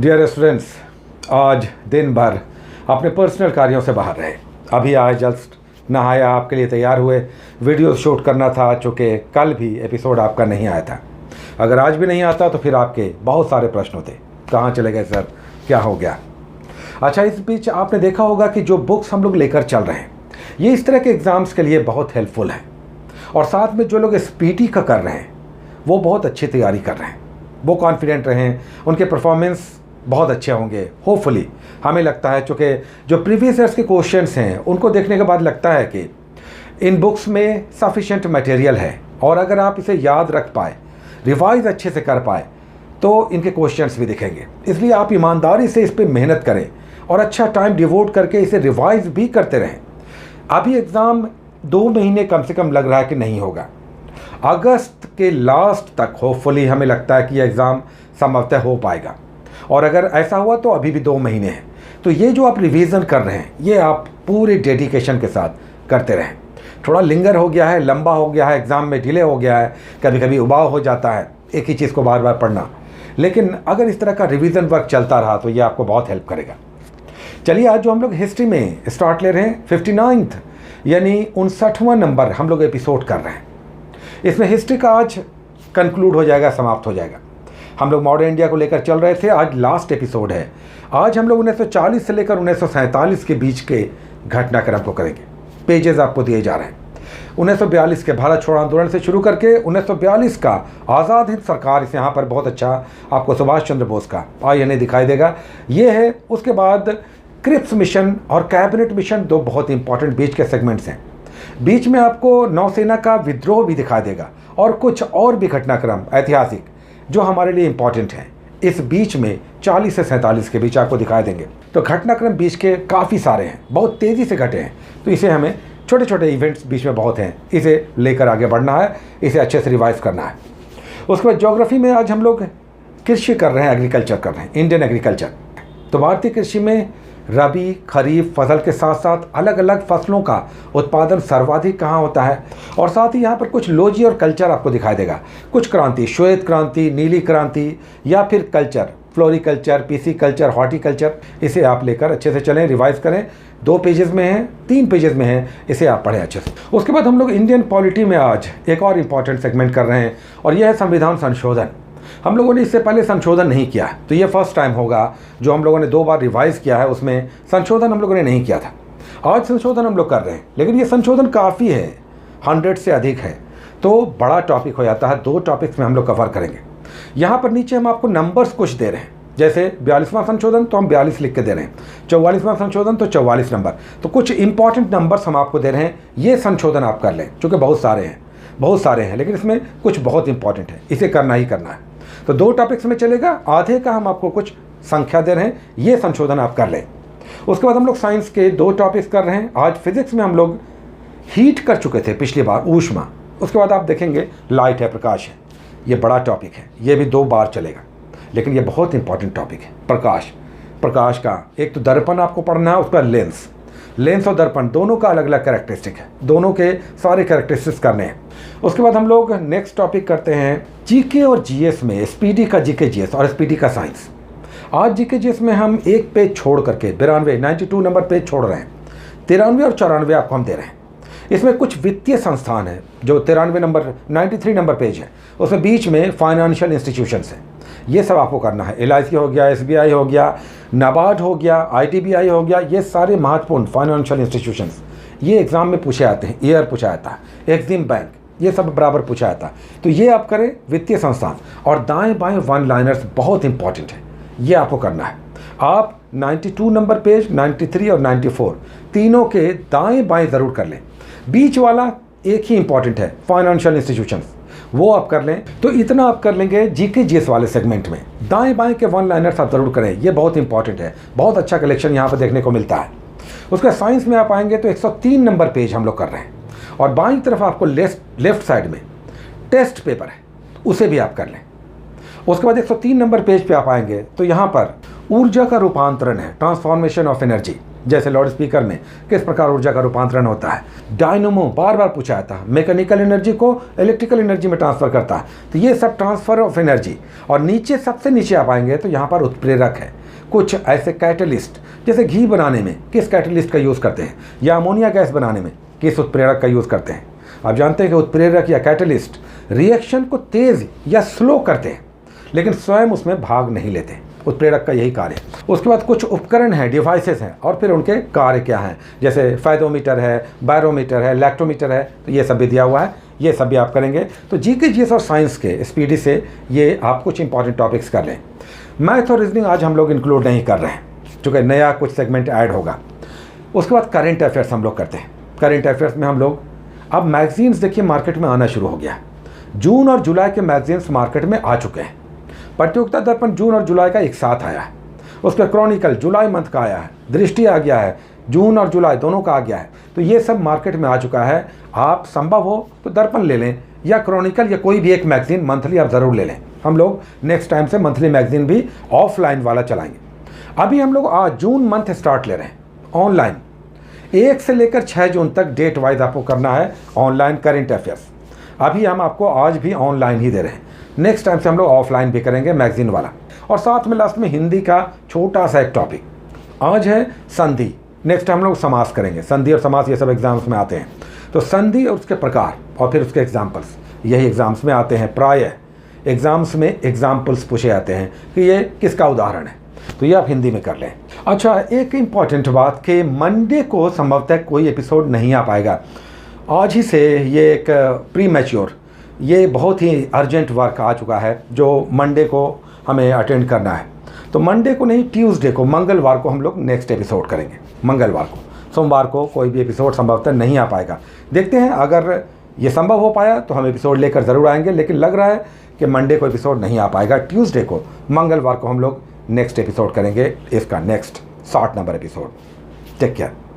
Dear students, आज दिन भर अपने पर्सनल कार्यों से बाहर रहे। अभी आए, जस्ट नहाया, आपके लिए तैयार हुए, वीडियो शूट करना था, चूँकि कल भी एपिसोड आपका नहीं आया था। अगर आज भी नहीं आता तो फिर आपके बहुत सारे प्रश्न होते, कहाँ चले गए सर, क्या हो गया। अच्छा, इस बीच आपने देखा होगा कि जो बुक्स हम लोग लेकर चल रहे हैं ये इस तरह के एग्ज़ाम्स के लिए बहुत हेल्पफुल है, और साथ में जो लोग SPT का कर रहे हैं वो बहुत अच्छी तैयारी कर रहे हैं, वो कॉन्फिडेंट रहें, उनके परफॉर्मेंस बहुत अच्छे होंगे होपफुली। हमें लगता है, चूँकि जो प्रीवियस ईयर्स के क्वेश्चंस हैं उनको देखने के बाद लगता है कि इन बुक्स में सफिशेंट मटेरियल है, और अगर आप इसे याद रख पाए, रिवाइज अच्छे से कर पाए, तो इनके क्वेश्चंस भी दिखेंगे। इसलिए आप ईमानदारी से इस पर मेहनत करें और अच्छा टाइम डिवोट करके इसे रिवाइज भी करते रहें। अभी एग्ज़ाम 2 महीने कम से कम लग रहा है कि नहीं होगा। अगस्त के लास्ट तक होपफुली हमें लगता है कि यह एग्ज़ाम संभवतः हो पाएगा, और अगर ऐसा हुआ तो अभी भी 2 महीने हैं। तो ये जो आप रिवीजन कर रहे हैं ये आप पूरे डेडिकेशन के साथ करते रहें। थोड़ा लिंगर हो गया है, लंबा हो गया है, एग्ज़ाम में डिले हो गया है, कभी कभी उबाऊ हो जाता है एक ही चीज़ को बार बार पढ़ना, लेकिन अगर इस तरह का रिवीजन वर्क चलता रहा तो ये आपको बहुत हेल्प करेगा। चलिए, आज जो हम लोग हिस्ट्री में स्टार्ट ले रहे हैं 59th यानी 59वां नंबर हम लोग एपिसोड कर रहे हैं। इसमें हिस्ट्री का आज कंक्लूड हो जाएगा, समाप्त हो जाएगा। हम लोग मॉडर्न इंडिया को लेकर चल रहे थे, आज लास्ट एपिसोड है। आज हम लोग 1940 से लेकर 1947 के बीच के घटनाक्रम को करेंगे। पेजेस आपको दिए जा रहे हैं। 1942 के भारत छोड़ो आंदोलन से शुरू करके 1942 का आज़ाद हिंद सरकार, इस यहाँ पर बहुत अच्छा आपको सुभाष चंद्र बोस का INA दिखाई देगा, ये है। उसके बाद क्रिप्स मिशन और कैबिनेट मिशन, 2 बहुत इंपॉर्टेंट बीच के सेगमेंट्स हैं। बीच में आपको नौसेना का विद्रोह भी दिखा देगा, और कुछ और भी घटनाक्रम ऐतिहासिक जो हमारे लिए इंपॉर्टेंट हैं इस बीच में 40 से 47 के बीच आपको दिखा देंगे। तो घटनाक्रम बीच के काफ़ी सारे हैं, बहुत तेज़ी से घटे हैं, तो इसे हमें छोटे छोटे इवेंट्स बीच में बहुत हैं, इसे लेकर आगे बढ़ना है, इसे अच्छे से रिवाइज करना है। उसके बाद ज्योग्राफी में आज हम लोग कृषि कर रहे हैं, एग्रीकल्चर कर रहे हैं, इंडियन एग्रीकल्चर। तो भारतीय कृषि में रबी खरीफ फसल के साथ साथ अलग अलग फसलों का उत्पादन सर्वाधिक कहाँ होता है, और साथ ही यहाँ पर कुछ लोजी और कल्चर आपको दिखाई देगा। कुछ क्रांति, श्वेत क्रांति, नीली क्रांति, या फिर culture, floriculture, PC culture, horticulture, इसे आप लेकर अच्छे से चलें, रिवाइज करें। 2 पेजेस में है, 3 पेजेस में है, इसे आप पढ़ें अच्छे से। उसके बाद हम लोग इंडियन पॉलिटी में आज एक और इम्पॉर्टेंट सेगमेंट कर रहे हैं, और यह है संविधान संशोधन। हम लोगों ने इससे पहले संशोधन नहीं किया है, तो ये फर्स्ट टाइम होगा जो हम लोगों ने 2 बार रिवाइज किया है, उसमें संशोधन हम लोगों ने नहीं किया था। आज संशोधन हम लोग कर रहे हैं, लेकिन ये संशोधन काफ़ी है, 100 से अधिक है, तो बड़ा टॉपिक हो जाता है। 2 टॉपिक्स में हम लोग कवर करेंगे। यहाँ पर नीचे हम आपको नंबर्स कुछ दे रहे हैं, जैसे 42वां संशोधन तो हम 42 लिख के दे रहे हैं, 44वां संशोधन तो 44 नंबर, तो कुछ इंपॉर्टेंट नंबर्स हम आपको दे रहे हैं। ये संशोधन आप कर लें, चूँकि बहुत सारे हैं, लेकिन इसमें कुछ बहुत इंपॉर्टेंट है, इसे करना ही करना है। तो 2 टॉपिक्स में चलेगा, आधे का हम आपको कुछ संख्या दे रहे हैं, ये संशोधन आप कर लें। उसके बाद हम लोग साइंस के 2 टॉपिक्स कर रहे हैं। आज फिजिक्स में हम लोग हीट कर चुके थे पिछली बार, ऊष्मा। उसके बाद आप देखेंगे लाइट है, प्रकाश है, ये बड़ा टॉपिक है, ये भी 2 बार चलेगा, लेकिन ये बहुत इंपॉर्टेंट टॉपिक है। प्रकाश का एक तो दर्पण आपको पढ़ना है, उसके बाद लेंस और दर्पण दोनों का अलग अलग कैरेक्टरिस्टिक है, दोनों के सारे कैरेक्टरिस्टिक्स करने हैं। उसके बाद हम लोग नेक्स्ट टॉपिक करते हैं GK और GS में, SPT का GK GS और SPT का साइंस। आज GK GS में हम एक पेज छोड़ करके 92 नंबर पेज छोड़ रहे हैं, 93 और 94 आपको हम दे रहे हैं। इसमें कुछ वित्तीय संस्थान है, जो 93 नंबर पेज है, उसमें बीच में फाइनेंशियल इंस्टीट्यूशंस हैं, ये सब आपको करना है। LIC हो गया, SBI हो गया, नाबार्ड हो गया, ITBI हो गया, ये सारे महत्वपूर्ण फाइनेंशियल इंस्टीट्यूशंस ये एग्ज़ाम में पूछे आते हैं, ईयर पूछा जाता है, एक्सिम बैंक, ये सब बराबर पूछा जाता है। तो ये आप करें, वित्तीय संस्थान। और दाएं बाएं 1 लाइनर्स बहुत इंपॉर्टेंट है, ये आपको करना है। आप 92 नंबर पेज, 93 और 94 तीनों के दाएं बाएं ज़रूर कर लें। बीच वाला एक ही इंपॉर्टेंट है, फाइनेंशियल इंस्टीट्यूशंस, वो आप कर लें। तो इतना आप कर लेंगे GK GS वाले सेगमेंट में। दाएं बाएं के 1 लाइनर्स आप ज़रूर करें, ये बहुत इंपॉर्टेंट है, बहुत अच्छा कलेक्शन यहाँ पर देखने को मिलता है। उसका साइंस में आप आएंगे तो 103 नंबर पेज हम लोग कर रहे हैं, और बाईं तरफ आपको लेफ्ट साइड में टेस्ट पेपर है, उसे भी आप कर लें। उसके बाद 103 नंबर पेज पे आप आएंगे तो यहाँ पर ऊर्जा का रूपांतरण है, ट्रांसफॉर्मेशन ऑफ एनर्जी, जैसे लाउड स्पीकर में किस प्रकार ऊर्जा का रूपांतरण होता है। डायनमो बार बार पूछा जाता है, मैकेनिकल एनर्जी को इलेक्ट्रिकल एनर्जी में ट्रांसफ़र करता है। तो ये सब ट्रांसफ़र ऑफ एनर्जी। और नीचे सबसे नीचे आप आएंगे तो यहाँ पर उत्प्रेरक है। कुछ ऐसे कैटलिस्ट, जैसे घी बनाने में किस कैटलिस्ट का यूज़ करते हैं, या अमोनिया गैस बनाने में किस उत्प्रेरक का यूज़ करते हैं। आप जानते हैं कि उत्प्रेरक या कैटलिस्ट रिएक्शन को तेज़ या स्लो करते हैं, लेकिन स्वयं उसमें भाग नहीं लेते। उत्प्रेरक का यही कार्य है। उसके बाद कुछ उपकरण हैं, डिवाइसेस हैं, और फिर उनके कार्य क्या हैं, जैसे फायदोमीटर है, बैरोमीटर है, लैक्टोमीटर है। तो ये सब भी दिया हुआ है, ये सब भी आप करेंगे। तो जीके जीएस और साइंस के स्पीडी से ये आप कुछ इंपॉर्टेंट टॉपिक्स कर लें। मैथ और रीजनिंग आज हम लोग इंक्लूड नहीं कर रहे हैं, चूँकि नया कुछ सेगमेंट ऐड होगा। उसके बाद करेंट अफेयर्स हम लोग करते हैं। करेंट अफेयर्स में हम लोग अब मैगजीन्स देखिए मार्केट में आना शुरू हो गया। जून और जुलाई के मैगजीन्स मार्केट में आ चुके हैं। प्रतियोगिता दर्पण जून और जुलाई का एक साथ आया है। उसका क्रॉनिकल जुलाई मंथ का आया है, दृष्टि आ गया है, जून और जुलाई दोनों का आ गया है। तो ये सब मार्केट में आ चुका है। आप संभव हो तो दर्पण ले लें, या क्रॉनिकल, या कोई भी एक मैगजीन मंथली आप ज़रूर ले लें। हम लोग नेक्स्ट टाइम से मंथली मैगजीन भी ऑफलाइन वाला चलाएंगे। अभी हम लोग आज जून मंथ स्टार्ट ले रहे हैं ऑनलाइन। 1 से लेकर 6 जून तक डेट वाइज आपको करना है ऑनलाइन करेंट अफेयर्स। अभी हम आपको आज भी ऑनलाइन ही दे रहे हैं। नेक्स्ट टाइम से हम लोग ऑफलाइन भी करेंगे मैगजीन वाला। और साथ में लास्ट में हिंदी का छोटा सा एक टॉपिक आज है संधि। नेक्स्ट हम लोग समास करेंगे। संधि और समास ये सब एग्जाम्स में आते हैं। तो संधि और उसके प्रकार और फिर उसके एग्जाम्पल्स, यही एग्जाम्स में आते हैं। प्रायः एग्जाम्स में एग्जाम्पल्स पूछे जाते हैं कि ये किसका उदाहरण है। तो ये आप हिंदी में कर लें। अच्छा, एक इम्पॉर्टेंट बात कि मंडे को संभवतः कोई एपिसोड नहीं आ पाएगा। आज ही से ये एक प्री मैच्योर, ये बहुत ही अर्जेंट वर्क आ चुका है जो मंडे को हमें अटेंड करना है। तो मंडे को नहीं, ट्यूसडे को, मंगलवार को हम लोग नेक्स्ट एपिसोड करेंगे। मंगलवार को, सोमवार को कोई भी एपिसोड संभवतः नहीं आ पाएगा। देखते हैं, अगर ये संभव हो पाया तो हम एपिसोड लेकर ज़रूर आएंगे, लेकिन लग रहा है कि मंडे को एपिसोड नहीं आ पाएगा। ट्यूसडे को, मंगलवार को हम लोग नेक्स्ट एपिसोड करेंगे, इसका next 60 number episode. Take care.